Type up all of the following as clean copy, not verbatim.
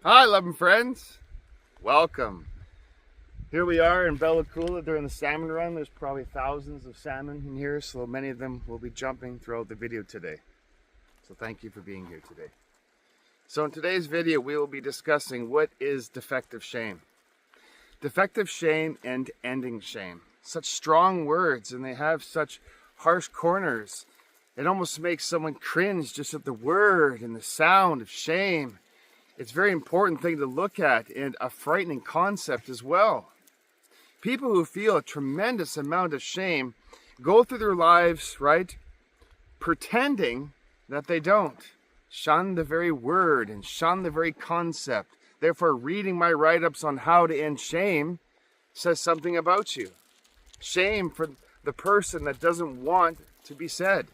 Hi, loving friends. Welcome. Here we are in Bella Coola during the salmon run. There's probably thousands of salmon in here, so many of them will be jumping throughout the video today. So thank you for being here today. So in today's video, we will be discussing what is defective shame. Defective shame and ending shame. Such strong words, and they have such harsh corners. It almost makes someone cringe just at the word and the sound of shame. It's a very important thing to look at and a frightening concept as well. People who feel a tremendous amount of shame go through their lives, right, pretending that they don't. Shun the very word and shun the very concept. Therefore, reading my write-ups on how to end shame says something about you. Shame for the person that doesn't want to be said.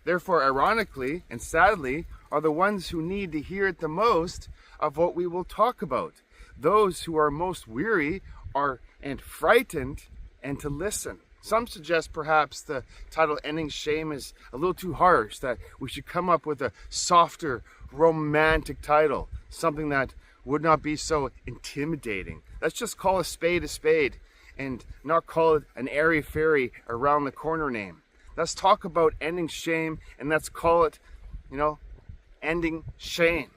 Therefore, ironically and sadly, are the ones who need to hear it the most of what we will talk about. Those who are most weary and frightened and to listen. Some suggest perhaps the title Ending Shame is a little too harsh, that we should come up with a softer, romantic title, something that would not be so intimidating. Let's just call a spade and not call it an airy-fairy around the corner name. Let's talk about ending shame and let's call it, ending shame.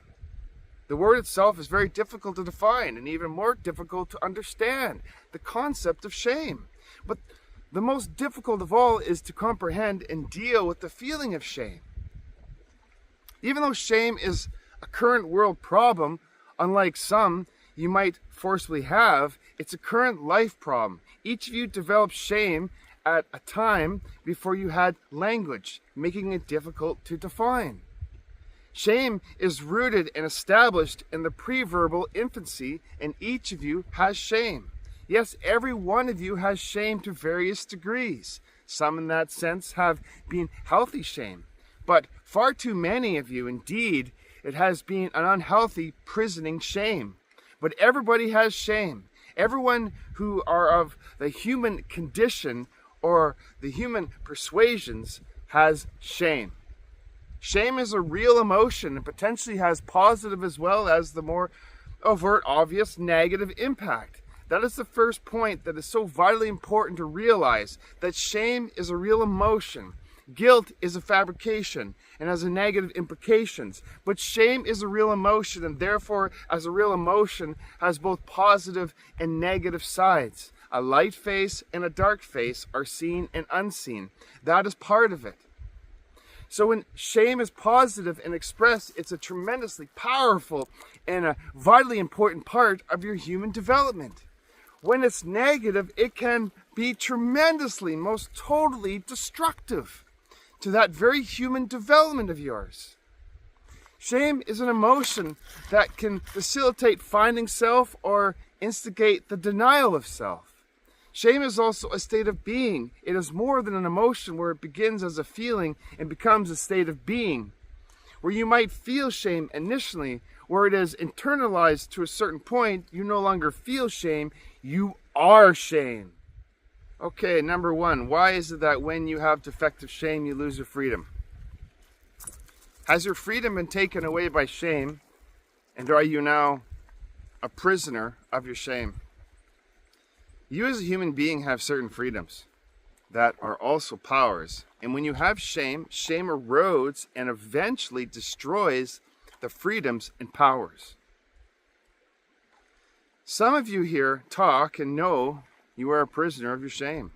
The word itself is very difficult to define and even more difficult to understand, the concept of shame. But the most difficult of all is to comprehend and deal with the feeling of shame. Even though shame is a current world problem, unlike some you might forcibly have, it's a current life problem. Each of you developed shame at a time before you had language, making it difficult to define. Shame is rooted and established in the pre-verbal infancy, and each of you has shame. Yes, every one of you has shame to various degrees. Some in that sense have been healthy shame, but far too many of you, indeed, it has been an unhealthy, prisoning shame. But everybody has shame. Everyone who are of the human condition or the human persuasions has shame. Shame is a real emotion and potentially has positive as well as the more overt, obvious negative impact. That is the first point that is so vitally important to realize, that shame is a real emotion. Guilt is a fabrication and has a negative implications. But shame is a real emotion, and therefore, as a real emotion, has both positive and negative sides. A light face and a dark face are seen and unseen. That is part of it. So when shame is positive and expressed, it's a tremendously powerful and a vitally important part of your human development. When it's negative, it can be tremendously, most totally destructive to that very human development of yours. Shame is an emotion that can facilitate finding self or instigate the denial of self. Shame is also a state of being. It is more than an emotion where it begins as a feeling and becomes a state of being. Where you might feel shame initially, where it is internalized to a certain point, you no longer feel shame, you are shame. Okay, number one, why is it that when you have defective shame, you lose your freedom? Has your freedom been taken away by shame, and are you now a prisoner of your shame? You as a human being have certain freedoms that are also powers. And when you have shame, shame erodes and eventually destroys the freedoms and powers. Some of you here talk and know you are a prisoner of your shame.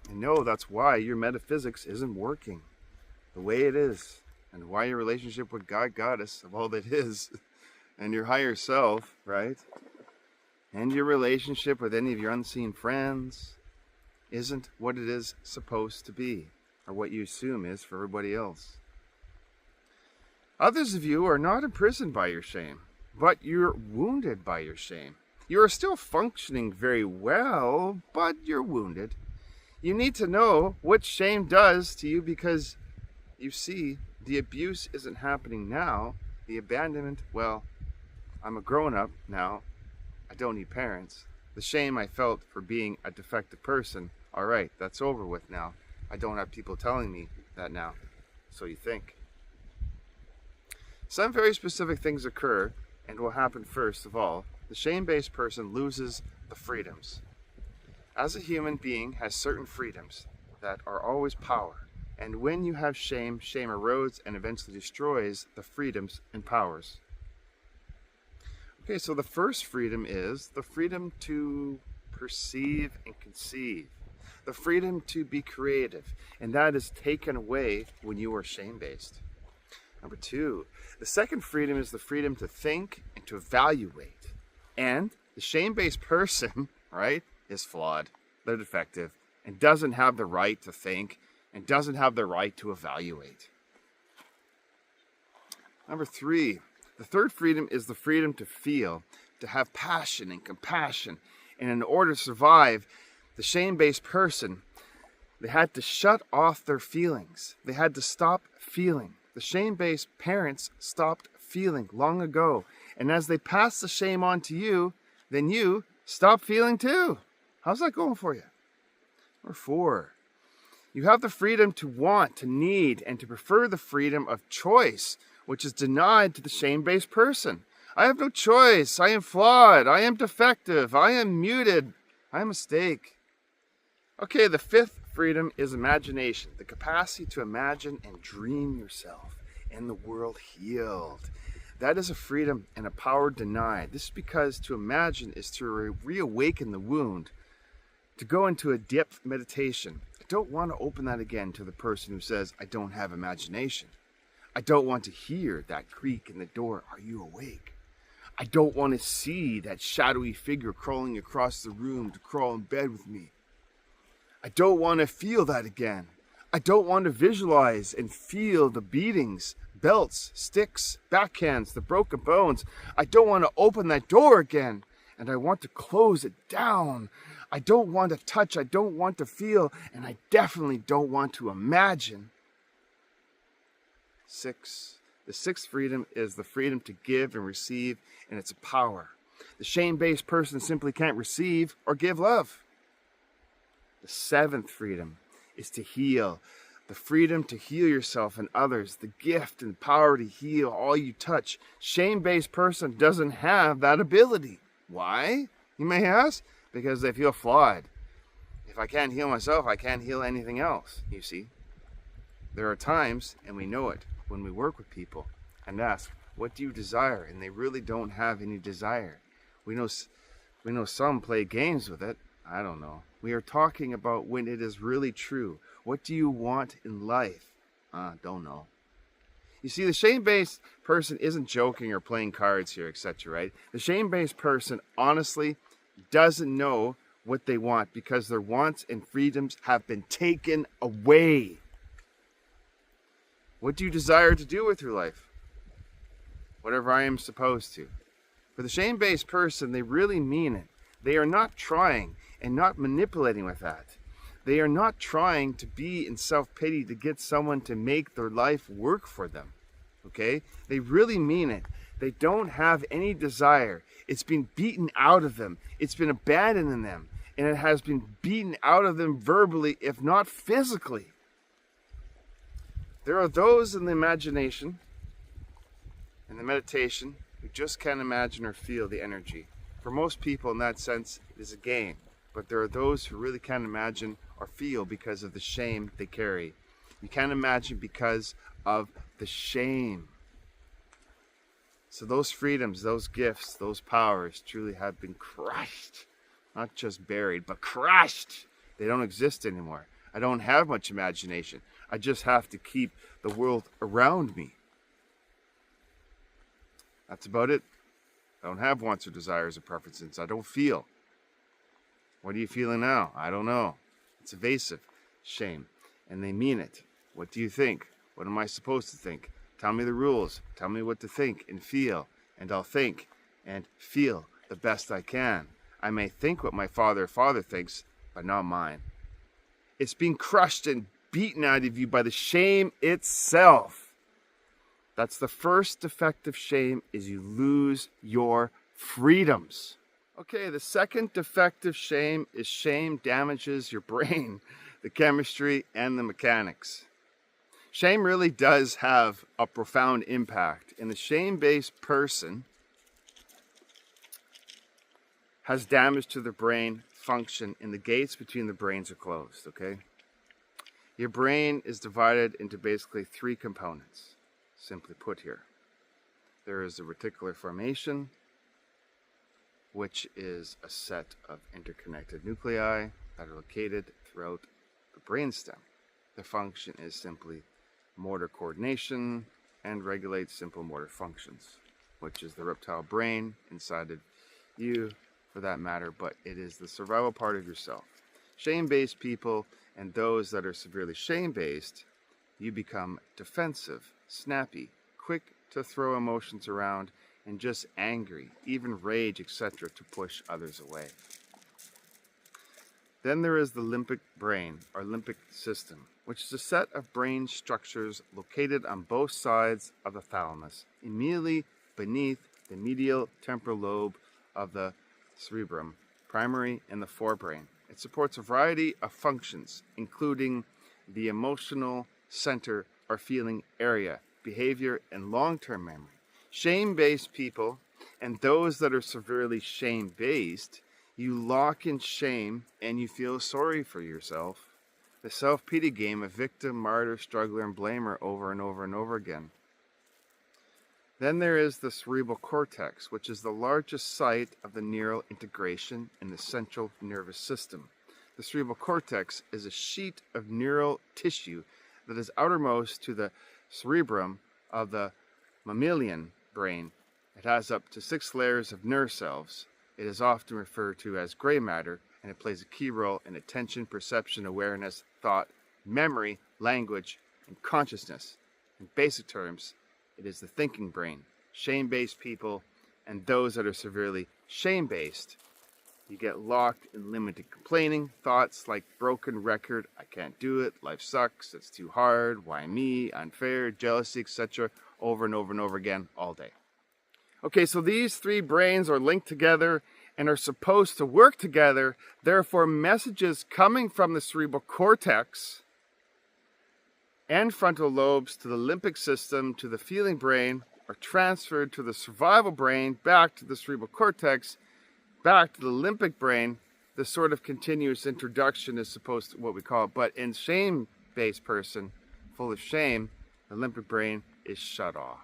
And know that's why your metaphysics isn't working the way it is, and why your relationship with God, Goddess, of all that is, and your higher self, right? And your relationship with any of your unseen friends isn't what it is supposed to be, or what you assume is for everybody else. Others of you are not imprisoned by your shame, but you're wounded by your shame. You are still functioning very well, but you're wounded. You need to know what shame does to you, because you see, the abuse isn't happening now. The abandonment, well, I'm a grown-up now. I don't need parents. The shame I felt for being a defective person, all right, that's over with now. I don't have people telling me that now. So you think. Some very specific things occur, And what happened first of all, the shame-based person loses the freedoms. As a human being has certain freedoms that are always power. And when you have shame, shame erodes and eventually destroys the freedoms and powers. Okay, so the first freedom is the freedom to perceive and conceive. The freedom to be creative. And that is taken away when you are shame-based. Number two, the second freedom is the freedom to think and to evaluate. And the shame-based person, right, is flawed. They're defective and doesn't have the right to think and doesn't have the right to evaluate. Number three, the third freedom is the freedom to feel, to have passion and compassion. And in order to survive, the shame-based person, they had to shut off their feelings. They had to stop feeling. The shame-based parents stopped feeling long ago. And as they pass the shame on to you, then you stop feeling too. How's that going for you? Number four, you have the freedom to want, to need, and to prefer the freedom of choice, which is denied to the shame-based person. I have no choice. I am flawed. I am defective. I am muted. I am a mistake. Okay, the fifth freedom is imagination, the capacity to imagine and dream yourself and the world healed. That is a freedom and a power denied. This is because to imagine is to reawaken the wound, to go into a depth meditation. I don't want to open that again to the person who says, I don't have imagination. I don't want to hear that creak in the door. Are you awake? I don't want to see that shadowy figure crawling across the room to crawl in bed with me. I don't want to feel that again. I don't want to visualize and feel the beatings, belts, sticks, backhands, the broken bones. I don't want to open that door again. And I want to close it down. I don't want to touch. I don't want to feel. And I definitely don't want to imagine. 6. The sixth freedom is the freedom to give and receive, and it's a power. The shame-based person simply can't receive or give love. The seventh freedom is to heal. The freedom to heal yourself and others. The gift and power to heal all you touch. Shame-based person doesn't have that ability. Why? You may ask. Because they feel flawed. If I can't heal myself, I can't heal anything else, you see. There are times, and we know it, when we work with people and ask, what do you desire? And they really don't have any desire. We know some play games with it. I don't know. We are talking about when it is really true. What do you want in life? Don't know. You see, the shame-based person isn't joking or playing cards here, etc., right? The shame-based person honestly doesn't know what they want because their wants and freedoms have been taken away. What do you desire to do with your life? Whatever I am supposed to. For the shame-based person, they really mean it. They are not trying and not manipulating with that. They are not trying to be in self-pity to get someone to make their life work for them. Okay? They really mean it. They don't have any desire. It's been beaten out of them. It's been abandoned in them. And it has been beaten out of them verbally, if not physically. There are those in the imagination, in the meditation, who just can't imagine or feel the energy. For most people, in that sense, it is a game. But there are those who really can't imagine or feel because of the shame they carry. You can't imagine because of the shame. So those freedoms, those gifts, those powers truly have been crushed. Not just buried, but crushed. They don't exist anymore. I don't have much imagination. I just have to keep the world around me. That's about it. I don't have wants or desires or preferences. I don't feel. What are you feeling now? I don't know. It's evasive. Shame. And they mean it. What do you think? What am I supposed to think? Tell me the rules. Tell me what to think and feel. And I'll think and feel the best I can. I may think what my father thinks, but not mine. It's being crushed and beaten out of you by the shame itself. That's the first defective shame, is you lose your freedoms. Okay, the second defective shame is shame damages your brain, the chemistry, and the mechanics. Shame really does have a profound impact. And the shame-based person, has damage to the brain function and the gates between the brains are closed, okay? Your brain is divided into basically three components, simply put here. There is the reticular formation, which is a set of interconnected nuclei that are located throughout the brainstem. The function is simply motor coordination and regulates simple motor functions, which is the reptile brain inside of you, for that matter, but it is the survival part of yourself. Shame-based people and those that are severely shame-based, you become defensive, snappy, quick to throw emotions around, and just angry, even rage, etc., to push others away. Then there is the limbic brain, or limbic system, which is a set of brain structures located on both sides of the thalamus, immediately beneath the medial temporal lobe of the cerebrum, primary and the forebrain. It supports a variety of functions, including the emotional center or feeling area, behavior, and long-term memory. Shame-based people and those that are severely shame-based, you lock in shame and you feel sorry for yourself. The self-pity game of victim, martyr, struggler, and blamer over and over and over again. Then there is the cerebral cortex, which is the largest site of the neural integration in the central nervous system. The cerebral cortex is a sheet of neural tissue that is outermost to the cerebrum of the mammalian brain. It has up to 6 layers of nerve cells. It is often referred to as gray matter, and it plays a key role in attention, perception, awareness, thought, memory, language, and consciousness. In basic terms, it is the thinking brain. Shame-based people and those that are severely shame-based, you get locked in limited complaining, thoughts like broken record, I can't do it, life sucks, it's too hard, why me, unfair, jealousy, etc., over and over and over again all day. Okay, so these three brains are linked together and are supposed to work together. Therefore, messages coming from the cerebral cortex and frontal lobes to the limbic system to the feeling brain are transferred to the survival brain, back to the cerebral cortex, back to the limbic brain. This sort of continuous introduction is supposed to what we call it, but in shame-based person, full of shame, the limbic brain is shut off.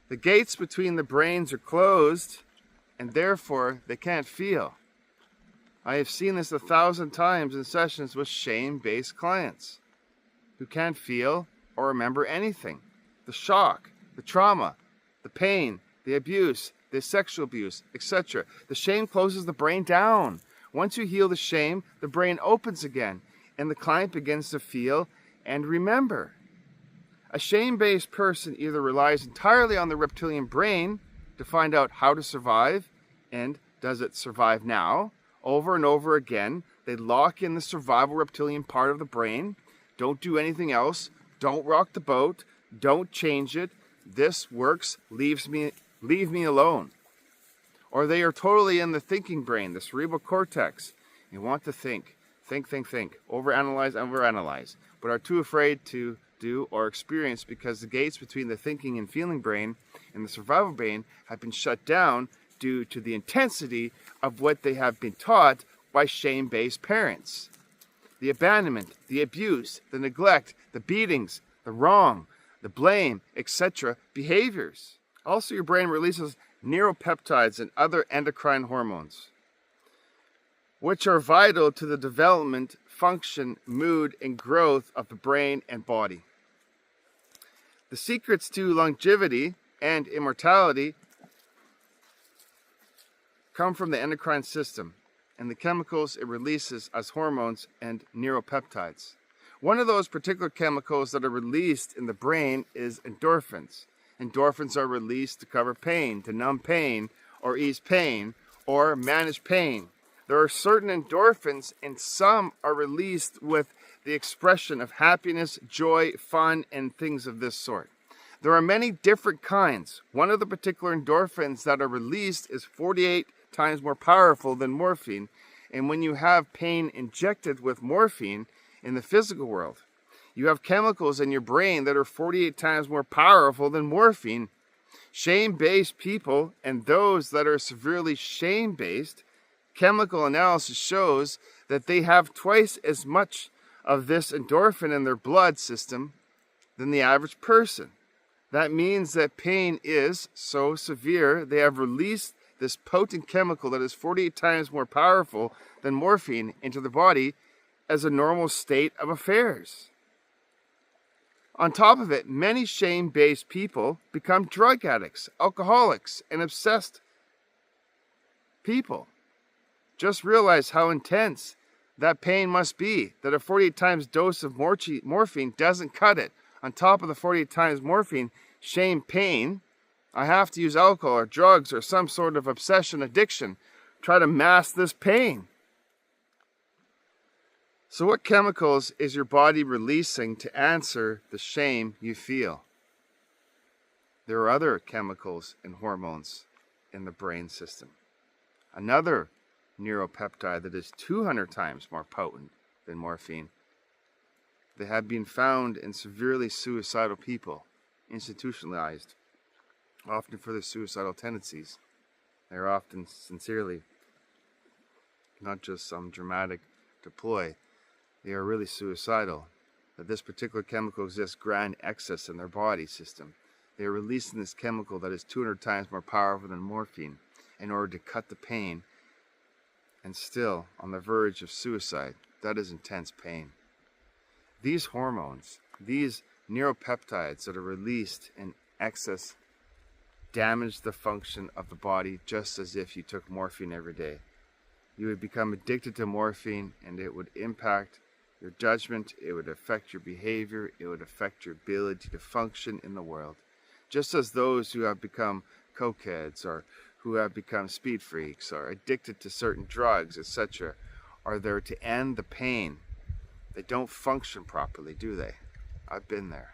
The gates between the brains are closed, and therefore they can't feel. I have seen this 1,000 times in sessions with shame-based clients who can't feel or remember anything. The shock, the trauma, the pain, the abuse, the sexual abuse, etc. The shame closes the brain down. Once you heal the shame, the brain opens again, and the client begins to feel and remember. A shame-based person either relies entirely on the reptilian brain to find out how to survive, and does it survive now? Over and over again, they lock in the survival reptilian part of the brain. Don't do anything else. Don't rock the boat. Don't change it. This works. Leave me alone. Or they are totally in the thinking brain, the cerebral cortex. You want to think. Think. Overanalyze, but are too afraid to do or experience because the gates between the thinking and feeling brain and the survival brain have been shut down due to the intensity of what they have been taught by shame-based parents. The abandonment, the abuse, the neglect, the beatings, the wrong, the blame, etc. behaviors. Also, your brain releases neuropeptides and other endocrine hormones, which are vital to the development, function, mood, and growth of the brain and body. The secrets to longevity and immortality come from the endocrine system and the chemicals it releases as hormones and neuropeptides. One of those particular chemicals that are released in the brain is endorphins. Endorphins are released to cover pain, to numb pain, or ease pain, or manage pain. There are certain endorphins, and some are released with the expression of happiness, joy, fun, and things of this sort. There are many different kinds. One of the particular endorphins that are released is 48 times more powerful than morphine. And when you have pain injected with morphine in the physical world, you have chemicals in your brain that are 48 times more powerful than morphine. Shame-based people and those that are severely shame-based, chemical analysis shows that they have twice as much of this endorphin in their blood system than the average person. That means that pain is so severe, they have released this potent chemical that is 48 times more powerful than morphine into the body as a normal state of affairs. On top of it, many shame-based people become drug addicts, alcoholics, and obsessed people. Just realize how intense that pain must be, that a 48 times dose of morphine doesn't cut it. On top of the 48 times morphine, shame pain, I have to use alcohol or drugs or some sort of obsession addiction, try to mask this pain. So what chemicals is your body releasing to answer the shame you feel? There are other chemicals and hormones in the brain system. Another neuropeptide that is 200 times more potent than morphine. They have been found in severely suicidal people, institutionalized, often for their suicidal tendencies. They are often sincerely, not just some dramatic deploy. They are really suicidal. That this particular chemical exists grand excess in their body system. They are releasing this chemical that is 200 times more powerful than morphine in order to cut the pain, and still on the verge of suicide. That is intense pain. These hormones, these neuropeptides that are released in excess, damage the function of the body just as if you took morphine every day. You would become addicted to morphine and it would impact your judgment, it would affect your behavior, it would affect your ability to function in the world. Just as those who have become cokeheads or who have become speed freaks or addicted to certain drugs, etc., are there to end the pain. They don't function properly, do they? I've been there.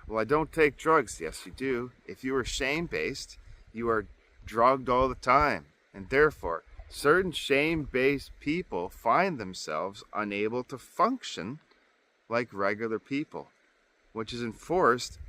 Well, I don't take drugs. Yes, you do. If you are shame-based, you are drugged all the time. And therefore, certain shame-based people find themselves unable to function like regular people, which is enforced.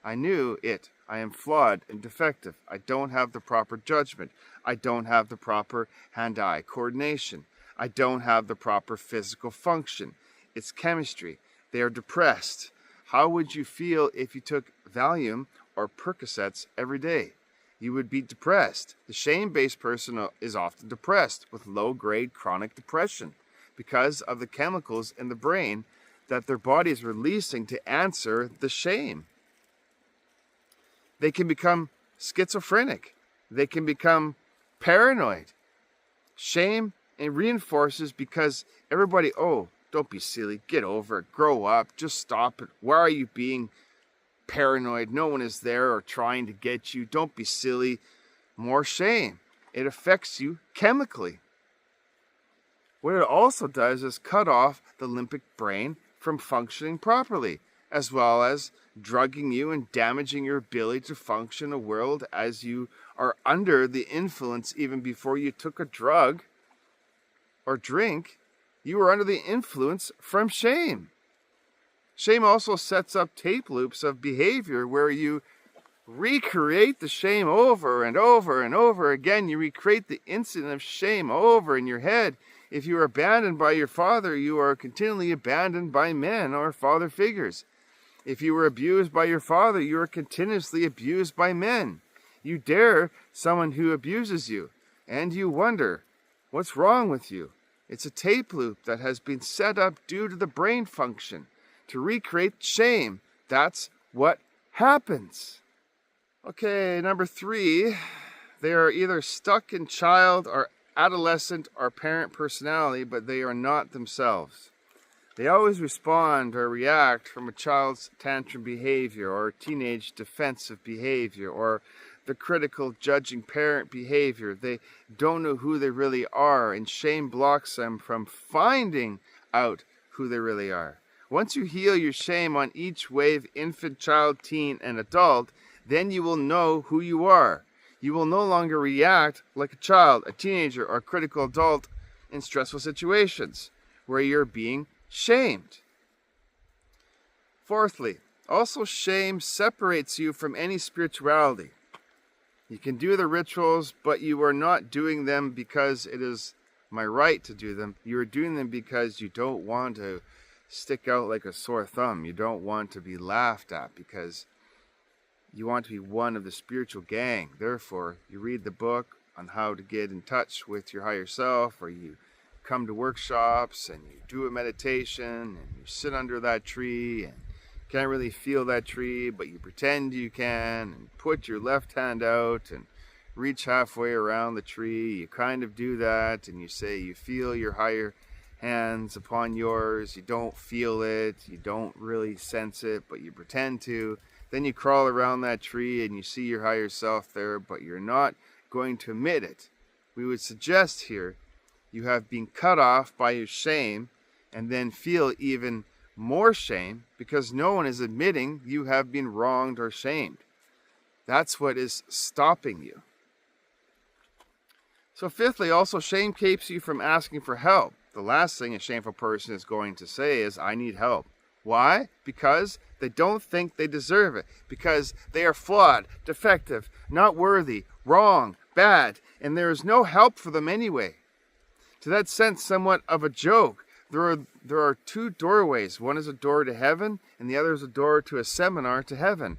I knew it. I am flawed and defective. I don't have the proper judgment. I don't have the proper hand-eye coordination. I don't have the proper physical function. It's chemistry. They are depressed. How would you feel if you took Valium or Percocets every day? You would be depressed. The shame-based person is often depressed with low-grade chronic depression because of the chemicals in the brain that their body is releasing to answer the shame. They can become schizophrenic. They can become paranoid. Shame reinforces because everybody, oh, don't be silly, get over it, grow up, just stop it. Why are you being paranoid? No one is there or trying to get you. Don't be silly. More shame. It affects you chemically. What it also does is cut off the limbic brain from functioning properly, as well as drugging you and damaging your ability to function in a world as you are under the influence. Even before you took a drug or drink, you were under the influence from shame. Shame also sets up tape loops of behavior where you recreate the shame over and over and over again. You recreate the incident of shame over in your head. If you are abandoned by your father, you are continually abandoned by men or father figures. If you were abused by your father, you are continuously abused by men. You dare someone who abuses you, and you wonder, what's wrong with you? It's a tape loop that has been set up due to the brain function to recreate shame. That's what happens. Okay, number 3, they are either stuck in child or adolescent or parent personality, but they are not themselves. They always respond or react from a child's tantrum behavior or teenage defensive behavior or the critical judging parent behavior. They don't know who they really are, and shame blocks them from finding out who they really are. Once you heal your shame on each wave, infant, child, teen, and adult, then you will know who you are. You will no longer react like a child, a teenager, or a critical adult in stressful situations where you're being shamed. Fourthly, Also, shame separates you from any spirituality. You can do the rituals, but you are not doing them because it is my right to do them. You are doing them because you don't want to stick out like a sore thumb. You don't want to be laughed at because you want to be one of the spiritual gang. Therefore, you read the book on how to get in touch with your higher self, or you come to workshops and you do a meditation and you sit under that tree and can't really feel that tree, but you pretend you can, and put your left hand out and reach halfway around the tree. You kind of do that and you say you feel your higher hands upon yours. You don't feel it, you don't really sense it, but you pretend to. Then you crawl around that tree and you see your higher self there, but you're not going to admit it. We would suggest here you have been cut off by your shame, and then feel even more shame because no one is admitting you have been wronged or shamed. That's what is stopping you. So fifthly, also shame keeps you from asking for help. The last thing a shameful person is going to say is, I need help. Why? Because they don't think they deserve it. Because they are flawed, defective, not worthy, wrong, bad, and there is no help for them anyway. To that sense, somewhat of a joke. There are two doorways. One is a door to heaven, and the other is a door to a seminar to heaven.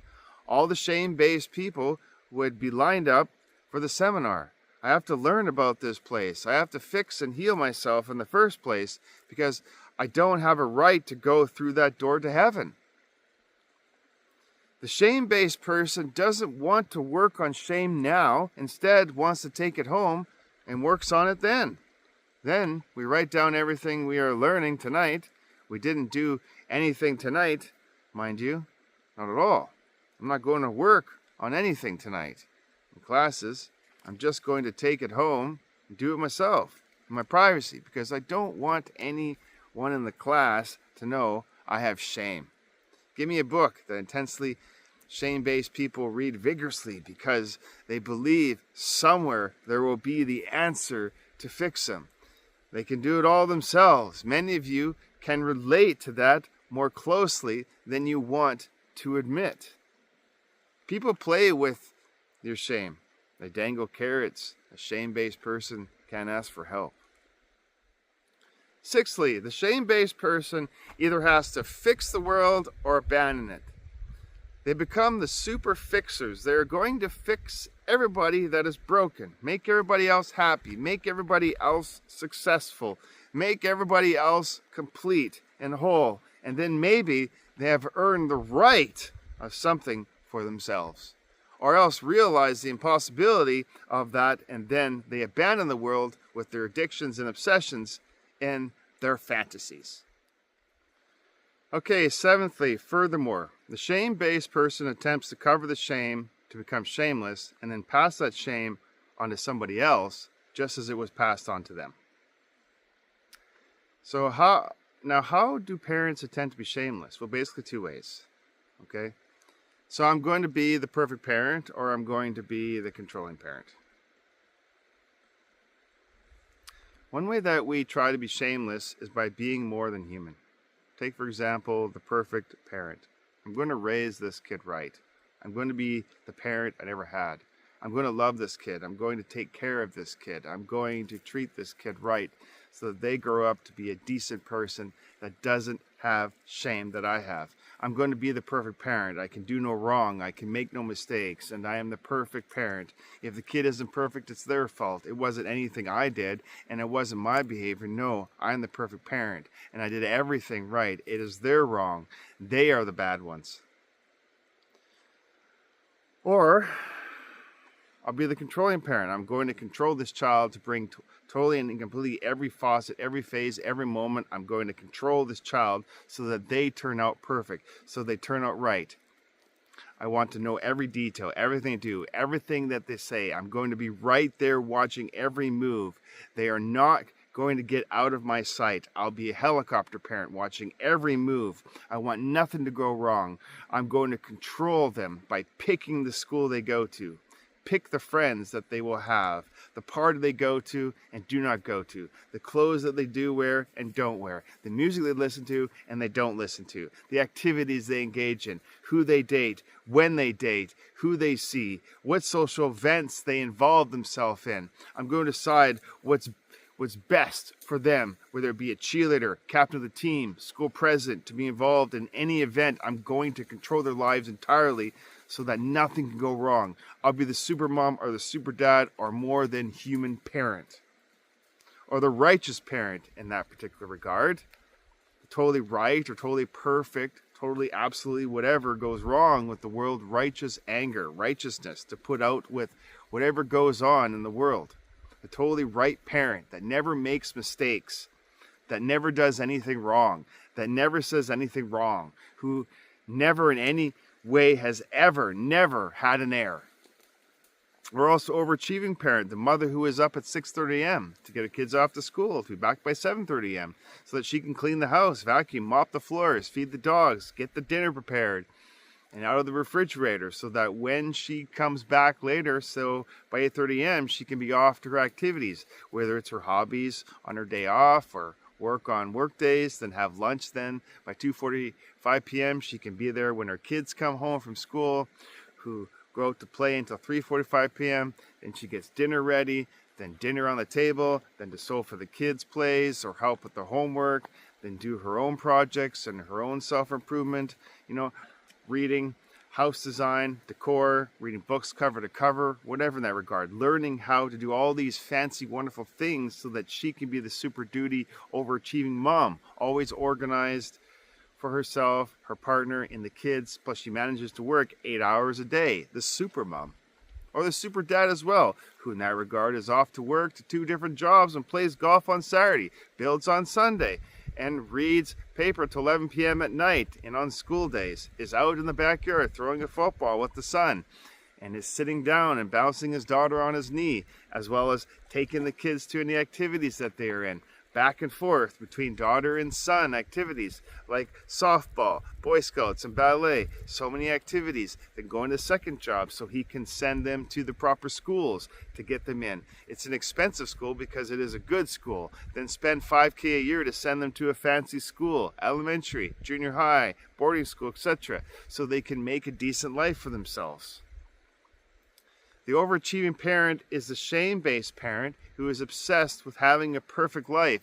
All the shame-based people would be lined up for the seminar. I have to learn about this place. I have to fix and heal myself in the first place because I don't have a right to go through that door to heaven. The shame-based person doesn't want to work on shame now, instead wants to take it home and works on it then. Then we write down everything we are learning tonight. We didn't do anything tonight, mind you, not at all. I'm not going to work on anything tonight in classes. I'm just going to take it home and do it myself in my privacy because I don't want anyone in the class to know I have shame. Give me a book that intensely shame-based people read vigorously because they believe somewhere there will be the answer to fix them. They can do it all themselves. Many of you can relate to that more closely than you want to admit. People play with your shame. They dangle carrots. A shame-based person can't ask for help. Sixthly, the shame-based person either has to fix the world or abandon it. They become the super fixers. They're going to fix everybody that is broken, make everybody else happy, make everybody else successful, make everybody else complete and whole, and then maybe they have earned the right of something for themselves. Or else realize the impossibility of that, and then they abandon the world with their addictions and obsessions and their fantasies. Okay, seventhly, furthermore, the shame-based person attempts to cover the shame to become shameless and then pass that shame onto somebody else just as it was passed on to them. So how do parents attempt to be shameless? Well, basically two ways. Okay? So I'm going to be the perfect parent, or I'm going to be the controlling parent. One way that we try to be shameless is by being more than human. Take, for example, the perfect parent. I'm going to raise this kid right. I'm going to be the parent I never had. I'm going to love this kid. I'm going to take care of this kid. I'm going to treat this kid right so that they grow up to be a decent person that doesn't have shame that I have. I'm going to be the perfect parent. I can do no wrong. I can make no mistakes. And I am the perfect parent. If the kid isn't perfect, it's their fault. It wasn't anything I did, and it wasn't my behavior. No, I'm the perfect parent. And I did everything right. It is their wrong. They are the bad ones. Or I'll be the controlling parent. I'm going to control this child to bring totally and completely every facet, every phase, every moment. I'm going to control this child so that they turn out perfect, so they turn out right. I want to know every detail, everything they do, everything that they say. I'm going to be right there watching every move. They are not going to get out of my sight. I'll be a helicopter parent watching every move. I want nothing to go wrong. I'm going to control them by picking the school they go to, pick the friends that they will have, the party they go to and do not go to, the clothes that they do wear and don't wear, the music they listen to and they don't listen to, the activities they engage in, who they date, when they date, who they see, what social events they involve themselves in. I'm going to decide what's best for them, whether it be a cheerleader, captain of the team, school president, to be involved in any event. I'm going to control their lives entirely so that nothing can go wrong. I'll be the super mom or the super dad or more than human parent, or the righteous parent in that particular regard. Totally right or totally perfect, totally absolutely whatever goes wrong with the world, righteous anger, righteousness to put out with whatever goes on in the world. A totally right parent that never makes mistakes, that never does anything wrong, that never says anything wrong, who never in any way has never had an error. We're also overachieving parent, the mother who is up at 6:30 a.m. to get her kids off to school, to be back by 7:30 a.m. so that she can clean the house, vacuum, mop the floors, feed the dogs, get the dinner prepared and out of the refrigerator so that when she comes back later, so by 8:30 a.m. she can be off to her activities, whether it's her hobbies on her day off or work on work days, then have lunch. Then by 2:45 p.m. she can be there when her kids come home from school, who go out to play until 3:45 p.m. Then she gets dinner ready, then dinner on the table, then to sew for the kids' plays or help with the homework, then do her own projects and her own self-improvement, reading, house design, decor, reading books cover to cover, whatever in that regard, learning how to do all these fancy, wonderful things so that she can be the super duty, overachieving mom, always organized for herself, her partner, and the kids, plus she manages to work 8 hours a day, the super mom. Or the super dad as well, who in that regard is off to work to 2 different jobs and plays golf on Saturday, builds on Sunday, and reads paper till 11 p.m. at night, and on school days is out in the backyard throwing a football with the son, and is sitting down and bouncing his daughter on his knee, as well as taking the kids to any activities that they are in, back and forth between daughter and son activities like softball, Boy Scouts, and ballet, so many activities, then going to second job so he can send them to the proper schools to get them in. It's an expensive school because it is a good school, then spend $5,000 a year to send them to a fancy school, elementary, junior high, boarding school, etc., so they can make a decent life for themselves. The overachieving parent is the shame-based parent who is obsessed with having a perfect life,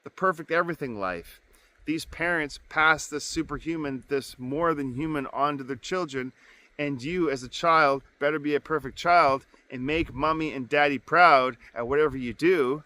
the perfect everything life. These parents pass this superhuman, this more than human on to their children, and you as a child better be a perfect child and make mommy and daddy proud at whatever you do.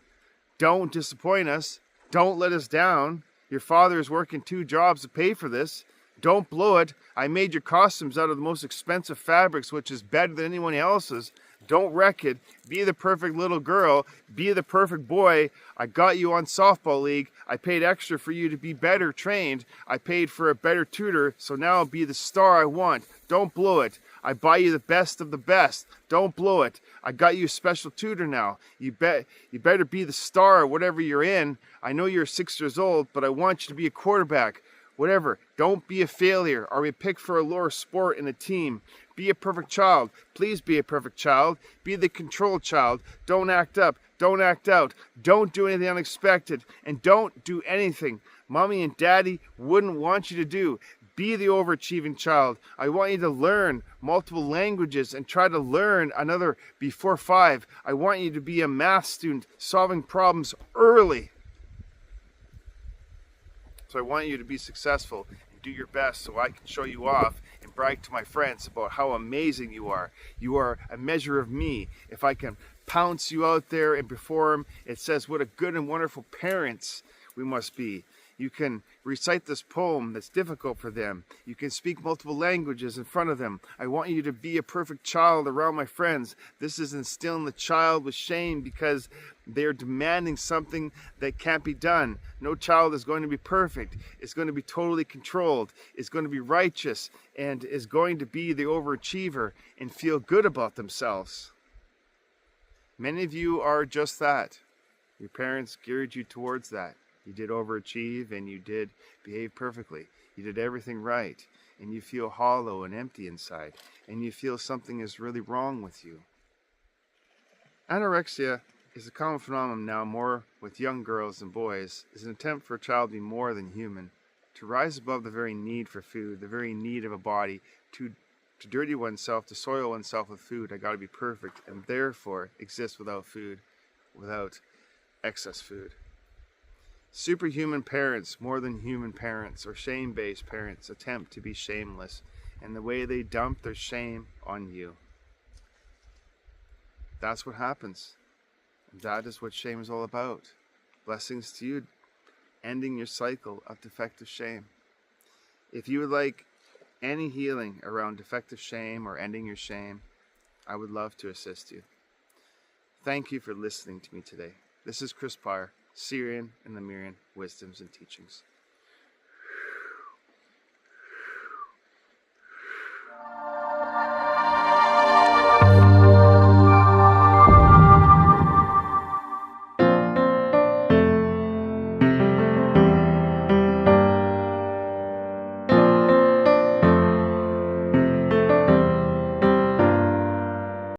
Don't disappoint us. Don't let us down. Your father is working 2 jobs to pay for this. Don't blow it. I made your costumes out of the most expensive fabrics, which is better than anyone else's. Don't wreck it. Be the perfect little girl. Be the perfect boy. I got you on softball league. I paid extra for you to be better trained. I paid for a better tutor, so now I'll be the star I want. Don't blow it. I buy you the best of the best. Don't blow it. I got you a special tutor now. You better be the star whatever you're in. I know you're 6 years old, but I want you to be a quarterback. Whatever, don't be a failure or be picked for a lower sport in a team. Be a perfect child. Please be a perfect child. Be the controlled child. Don't act up. Don't act out. Don't do anything unexpected. And don't do anything mommy and daddy wouldn't want you to do. Be the overachieving child. I want you to learn multiple languages and try to learn another before 5. I want you to be a math student solving problems early. So I want you to be successful and do your best so I can show you off and brag to my friends about how amazing you are. You are a measure of me. If I can pounce you out there and perform, it says what a good and wonderful parents we must be. You can recite this poem that's difficult for them. You can speak multiple languages in front of them. I want you to be a perfect child around my friends. This is instilling the child with shame because they're demanding something that can't be done. No child is going to be perfect. It's going to be totally controlled. It's going to be righteous and is going to be the overachiever and feel good about themselves. Many of you are just that. Your parents geared you towards that. You did overachieve and you did behave perfectly. You did everything right. and you feel hollow and empty inside, and you feel something is really wrong with you. Anorexia is a common phenomenon now more with young girls and boys, is an attempt for a child to be more than human, to rise above the very need for food, the very need of a body, to dirty oneself, to soil oneself with food. I gotta be perfect, and therefore exist without food, without excess food. Superhuman parents, more than human parents, or shame-based parents attempt to be shameless, and the way they dump their shame on you. That's what happens. That is what shame is all about. Blessings to you, ending your cycle of defective shame. If you would like any healing around defective shame or ending your shame, I would love to assist you. Thank you for listening to me today. This is Chris Pyre, Syrian and Lemurian Wisdoms and Teachings.